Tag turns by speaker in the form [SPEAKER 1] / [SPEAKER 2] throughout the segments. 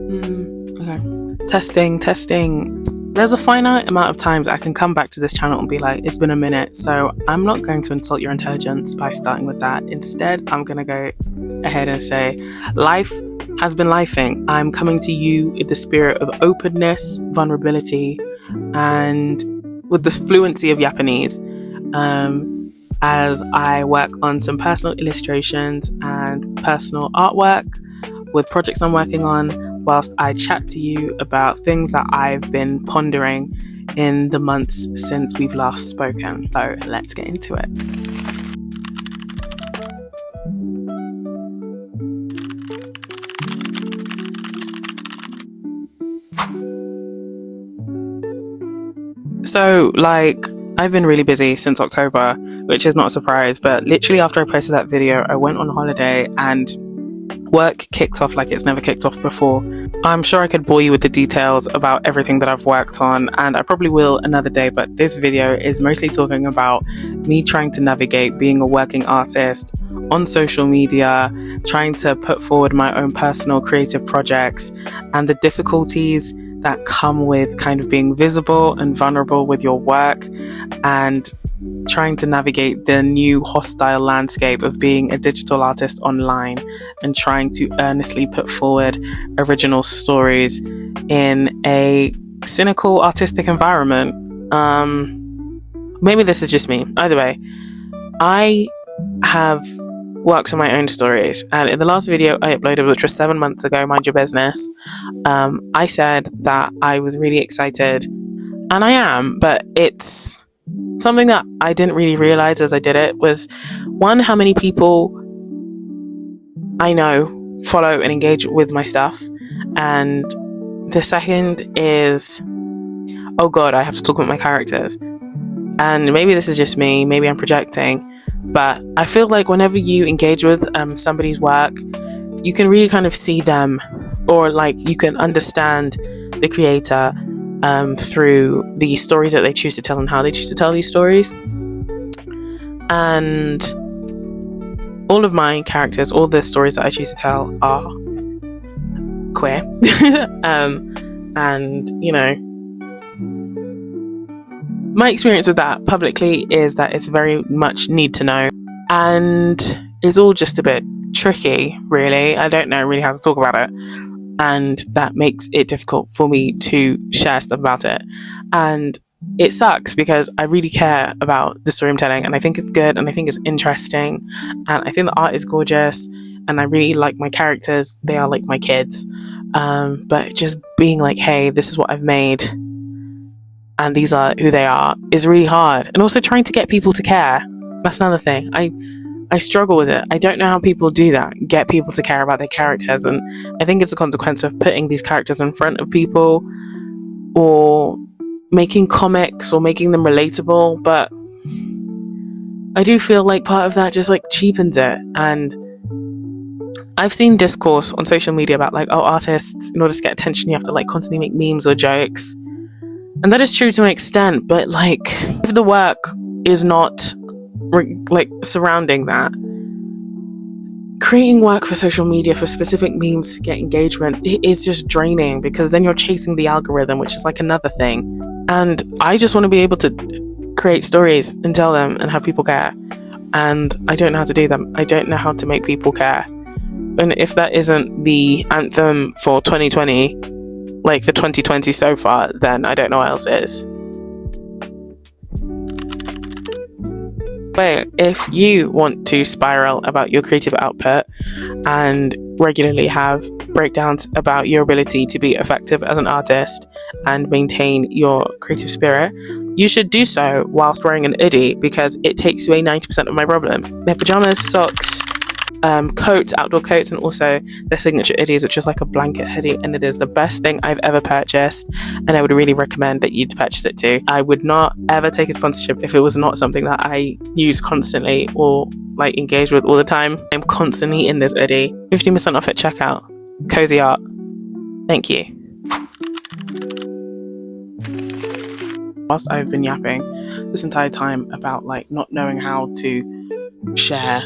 [SPEAKER 1] Okay. Testing. There's a finite amount of times I can come back to this channel and be like, it's been a minute, so I'm not going to insult your intelligence by starting with that. Instead, I'm going to go ahead and say, life has been lifing. I'm coming to you with the spirit of openness, vulnerability, and with the fluency of Japanese, as I work on some personal illustrations and personal artwork with projects I'm working on, whilst I chat to you about things that I've been pondering in the months since we've last spoken. So let's get into it. So, I've been really busy since October, which is not a surprise, but literally after I posted that video, I went on holiday and work kicked off like it's never kicked off before. I'm sure I could bore you with the details about everything that I've worked on, and I probably will another day, but this video is mostly talking about me trying to navigate being a working artist on social media, trying to put forward my own personal creative projects, and the difficulties that come with kind of being visible and vulnerable with your work, and trying to navigate the new hostile landscape of being a digital artist online and trying to earnestly put forward original stories in a cynical artistic environment. Maybe this is just me. Either way, I have worked on my own stories, and in the last video I uploaded, which was 7 months ago, mind your business, I said that I was really excited, and I am, but it's something that I didn't really realize as I did it was, one, how many people I know follow and engage with my stuff, and the second is, oh god, I have to talk about my characters. And maybe this is just me, maybe I'm projecting, but I feel like whenever you engage with somebody's work, you can really kind of see them, or you can understand the creator through the stories that they choose to tell and how they choose to tell these stories. And all of my characters, all the stories that I choose to tell are queer. And, you know, my experience with that publicly is that it's very much need to know, and it's all just a bit tricky, really. I don't know really how to talk about it, and that makes it difficult for me to share stuff about it. And it sucks because I really care about the story I'm telling, and I think it's good, and I think it's interesting, and I think the art is gorgeous, and I really like my characters. They are like my kids. But just being like, hey, this is what I've made, and these are who they are, is really hard. And also trying to get people to care. That's another thing. I struggle with it. I don't know how people do that, get people to care about their characters. And I think it's a consequence of putting these characters in front of people, or making comics, or making them relatable. But I do feel like part of that just cheapens it. And I've seen discourse on social media about artists, in order to get attention, you have to constantly make memes or jokes. And that is true to an extent, but if the work is not surrounding that, creating work for social media for specific memes to get engagement is just draining, because then you're chasing the algorithm, which is another thing. And I just want to be able to create stories and tell them and have people care. And I don't know how to do them. I don't know how to make people care. And if that isn't the anthem for 2020, the 2020 so far, then I don't know what else is. But if you want to spiral about your creative output and regularly have breakdowns about your ability to be effective as an artist and maintain your creative spirit, you should do so whilst wearing an hoodie, because it takes away 90% of my problems. They have pajamas, socks, coats, outdoor coats, and also their signature hoodies, which is a blanket hoodie, and it is the best thing I've ever purchased, and I would really recommend that you'd purchase it too. I would not ever take a sponsorship if it was not something that I use constantly or engage with all the time. I'm constantly in this hoodie. 15% off at checkout. Cozy art. Thank you. Whilst I've been yapping this entire time about not knowing how to share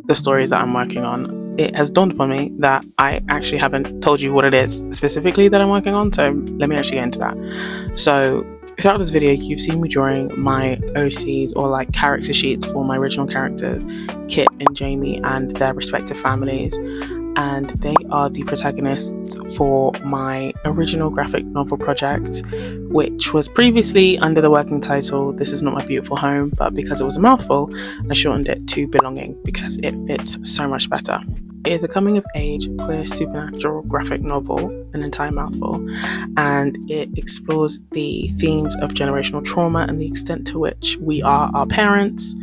[SPEAKER 1] the stories that I'm working on, it has dawned upon me that I actually haven't told you what it is specifically that I'm working on, so let me actually get into that. So throughout this video, you've seen me drawing my OCs, or like character sheets, for my original characters, Kit and Jamie, and their respective families, and they are the protagonists for my original graphic novel project, which was previously under the working title This Is Not My Beautiful Home, but because it was a mouthful, I shortened it to Belonging because it fits so much better. It is a coming-of-age queer supernatural graphic novel, an entire mouthful, and it explores the themes of generational trauma and the extent to which we are our parents,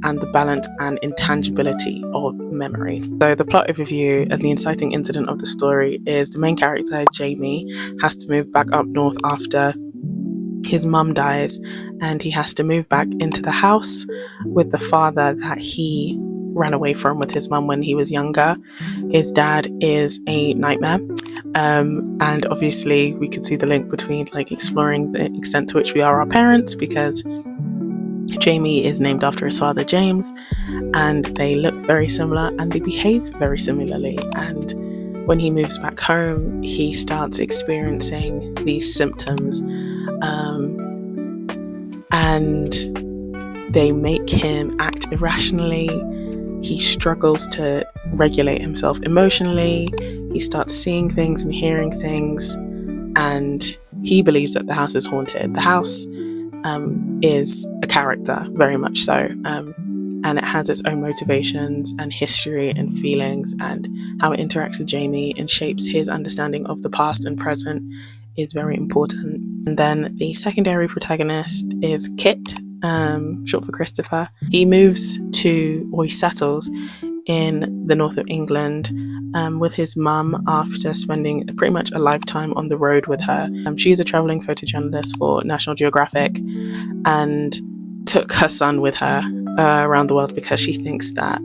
[SPEAKER 1] and the balance and intangibility of memory. So the plot overview and the inciting incident of the story is the main character, Jamie, has to move back up north after his mum dies, and he has to move back into the house with the father that he ran away from with his mum when he was younger. His dad is a nightmare, and obviously we could see the link between like exploring the extent to which we are our parents, because Jamie is named after his father James, and they look very similar and they behave very similarly. And when he moves back home, he starts experiencing these symptoms, and they make him act irrationally. He struggles to regulate himself emotionally. He starts seeing things and hearing things, and he believes that the house is haunted. The house is a character, very much so, and it has its own motivations and history and feelings, and how it interacts with Jamie and shapes his understanding of the past and present is very important. And then the secondary protagonist is Kit, short for Christopher. He settles in the north of England with his mum after spending pretty much a lifetime on the road with her. She's a traveling photojournalist for National Geographic, and took her son with her around the world because she thinks that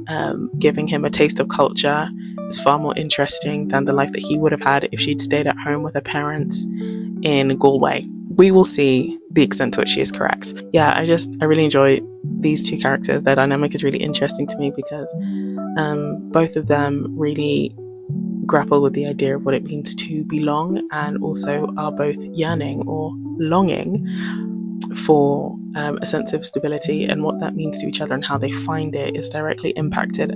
[SPEAKER 1] giving him a taste of culture is far more interesting than the life that he would have had if she'd stayed at home with her parents in Galway. We will see the extent to which she is correct. Yeah, I really enjoy these two characters. Their dynamic is really interesting to me because both of them really grapple with the idea of what it means to belong, and also are both yearning or longing for a sense of stability, and what that means to each other and how they find it is directly impacted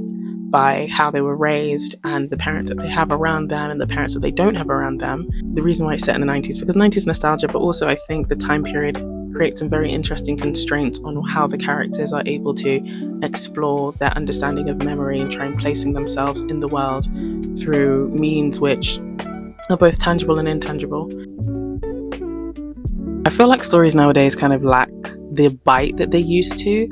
[SPEAKER 1] by how they were raised and the parents that they have around them and the parents that they don't have around them. The reason why it's set in the 90s, because 90s nostalgia, but also I think the time period creates some very interesting constraints on how the characters are able to explore their understanding of memory and try and placing themselves in the world through means which are both tangible and intangible. I feel like stories nowadays kind of lack the bite that they used to,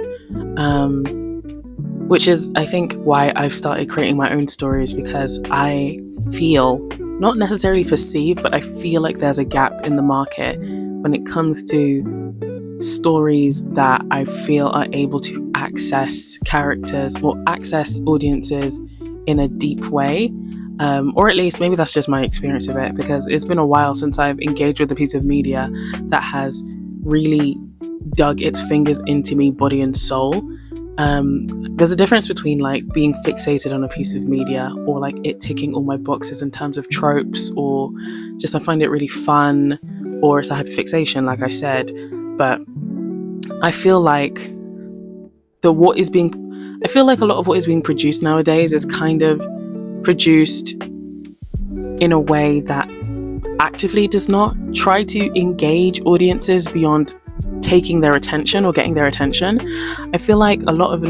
[SPEAKER 1] which is, I think, why I've started creating my own stories, because I feel, not necessarily perceive, but I feel like there's a gap in the market when it comes to stories that I feel are able to access characters or access audiences in a deep way. Or at least maybe that's just my experience of it, because it's been a while since I've engaged with a piece of media that has really dug its fingers into me, body and soul. There's a difference between like being fixated on a piece of media, or like it ticking all my boxes in terms of tropes, or just I find it really fun, or it's a hyperfixation, like I said. But I feel like a lot of what is being produced nowadays is kind of produced in a way that actively does not try to engage audiences beyond taking their attention or getting their attention. I feel like a lot of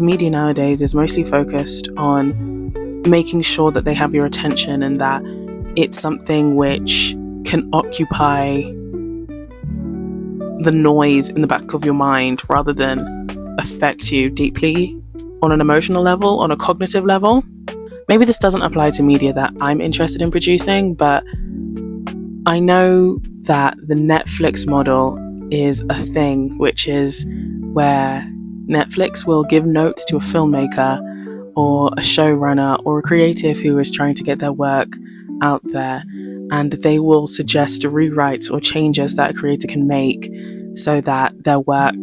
[SPEAKER 1] media nowadays is mostly focused on making sure that they have your attention and that it's something which can occupy the noise in the back of your mind rather than affect you deeply on an emotional level, on a cognitive level. Maybe this doesn't apply to media that I'm interested in producing, but I know that the Netflix model is a thing, which is where Netflix will give notes to a filmmaker or a showrunner or a creative who is trying to get their work out there, and they will suggest rewrites or changes that a creator can make so that their work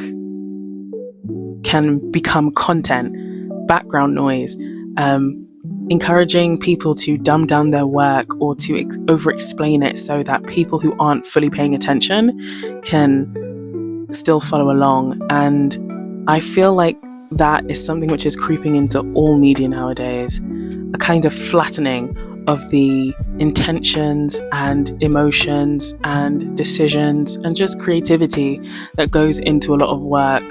[SPEAKER 1] can become content, background noise, encouraging people to dumb down their work or to over explain it so that people who aren't fully paying attention can still follow along. And I feel like that is something which is creeping into all media nowadays, a kind of flattening of the intentions and emotions and decisions and just creativity that goes into a lot of work,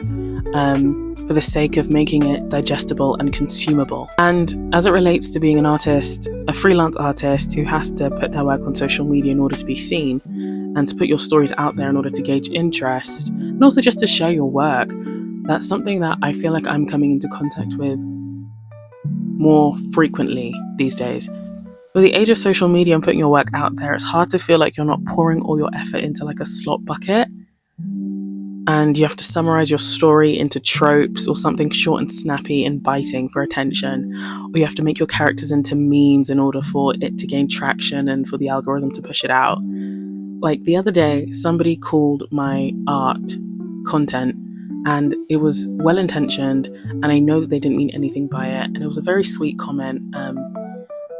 [SPEAKER 1] for the sake of making it digestible and consumable. And as it relates to being an artist, a freelance artist who has to put their work on social media in order to be seen and to put your stories out there in order to gauge interest and also just to share your work, that's something that I feel like I'm coming into contact with more frequently these days. With the age of social media and putting your work out there, it's hard to feel like you're not pouring all your effort into like a slot bucket, and you have to summarize your story into tropes or something short and snappy and biting for attention, or you have to make your characters into memes in order for it to gain traction and for the algorithm to push it out. Like the other day, somebody called my art content, and it was well intentioned, and I know that they didn't mean anything by it, and it was a very sweet comment,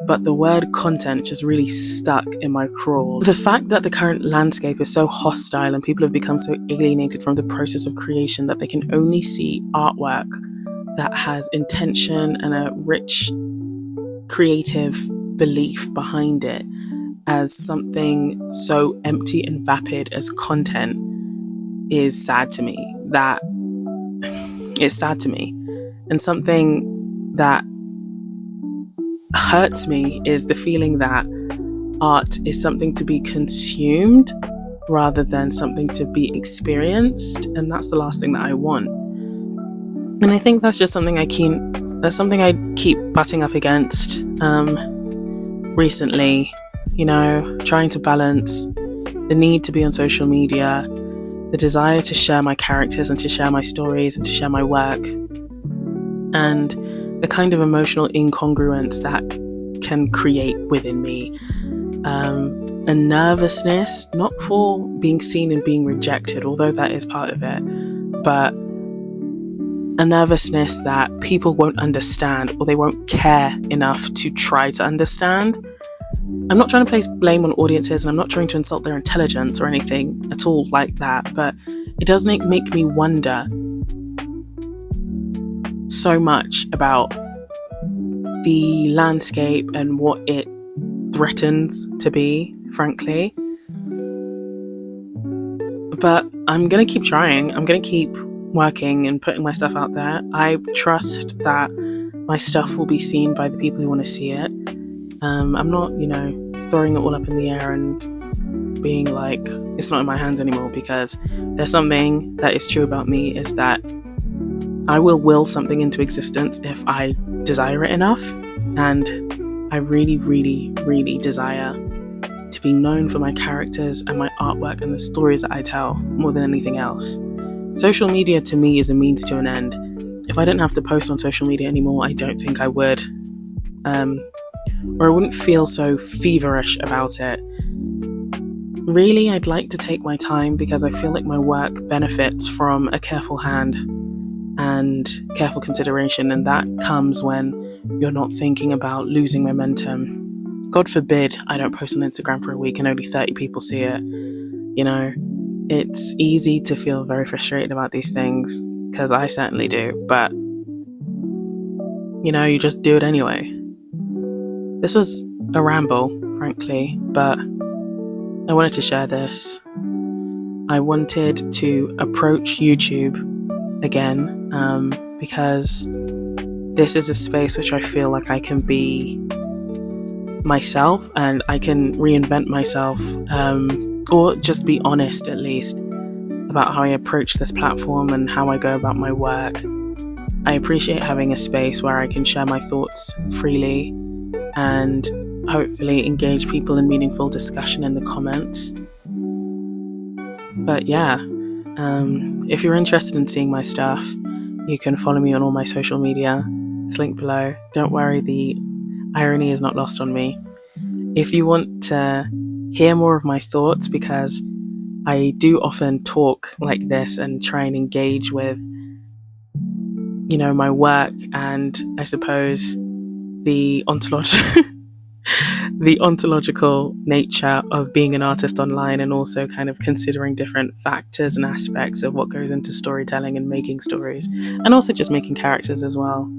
[SPEAKER 1] but the word content just really stuck in my craw. The fact that the current landscape is so hostile and people have become so alienated from the process of creation that they can only see artwork that has intention and a rich creative belief behind it as something so empty and vapid as content is sad to me. That it's sad to me. And something that hurts me is the feeling that art is something to be consumed rather than something to be experienced, and that's the last thing that I want. And I think that's just something I keep butting up against recently, trying to balance the need to be on social media, the desire to share my characters and to share my stories and to share my work, and the kind of emotional incongruence that can create within me. A nervousness, not for being seen and being rejected, although that is part of it, but a nervousness that people won't understand or they won't care enough to try to understand. I'm not trying to place blame on audiences, and I'm not trying to insult their intelligence or anything at all like that, but it does make me wonder so much about the landscape and what it threatens to be, frankly. But I'm going to keep trying. I'm going to keep working and putting my stuff out there. I trust that my stuff will be seen by the people who want to see it. I'm not, throwing it all up in the air and being like, it's not in my hands anymore, because there's something that is true about me, is that I will something into existence if I desire it enough. And I really, really, really desire to be known for my characters and my artwork and the stories that I tell more than anything else. Social media to me is a means to an end. If I didn't have to post on social media anymore, I don't think I would. Or I wouldn't feel so feverish about it. Really, I'd like to take my time because I feel like my work benefits from a careful hand and careful consideration, and that comes when you're not thinking about losing momentum. God forbid I don't post on Instagram for a week and only 30 people see it. It's easy to feel very frustrated about these things, because I certainly do, but you just do it anyway. This was a ramble, frankly, but I wanted to share this. I wanted to approach YouTube again, because this is a space which I feel like I can be myself and I can reinvent myself, or just be honest at least about how I approach this platform and how I go about my work. I appreciate having a space where I can share my thoughts freely and hopefully engage people in meaningful discussion in the comments. But yeah, if you're interested in seeing my stuff, you can follow me on all my social media. It's linked below. Don't worry, the irony is not lost on me. If you want to hear more of my thoughts, because I do often talk like this and try and engage with, my work and I suppose the the ontological nature of being an artist online, and also kind of considering different factors and aspects of what goes into storytelling and making stories, and also just making characters as well.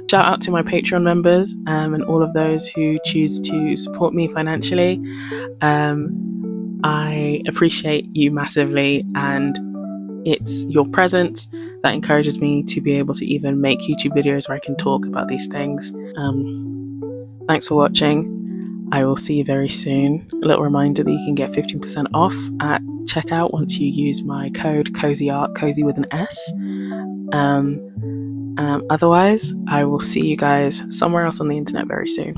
[SPEAKER 1] Shout out to my Patreon members and all of those who choose to support me financially. I appreciate you massively, and it's your presence that encourages me to be able to even make YouTube videos where I can talk about these things. Thanks for watching. I will see you very soon. A little reminder that you can get 15% off at checkout once you use my code COZYART, cozy with an S. Otherwise, I will see you guys somewhere else on the internet very soon.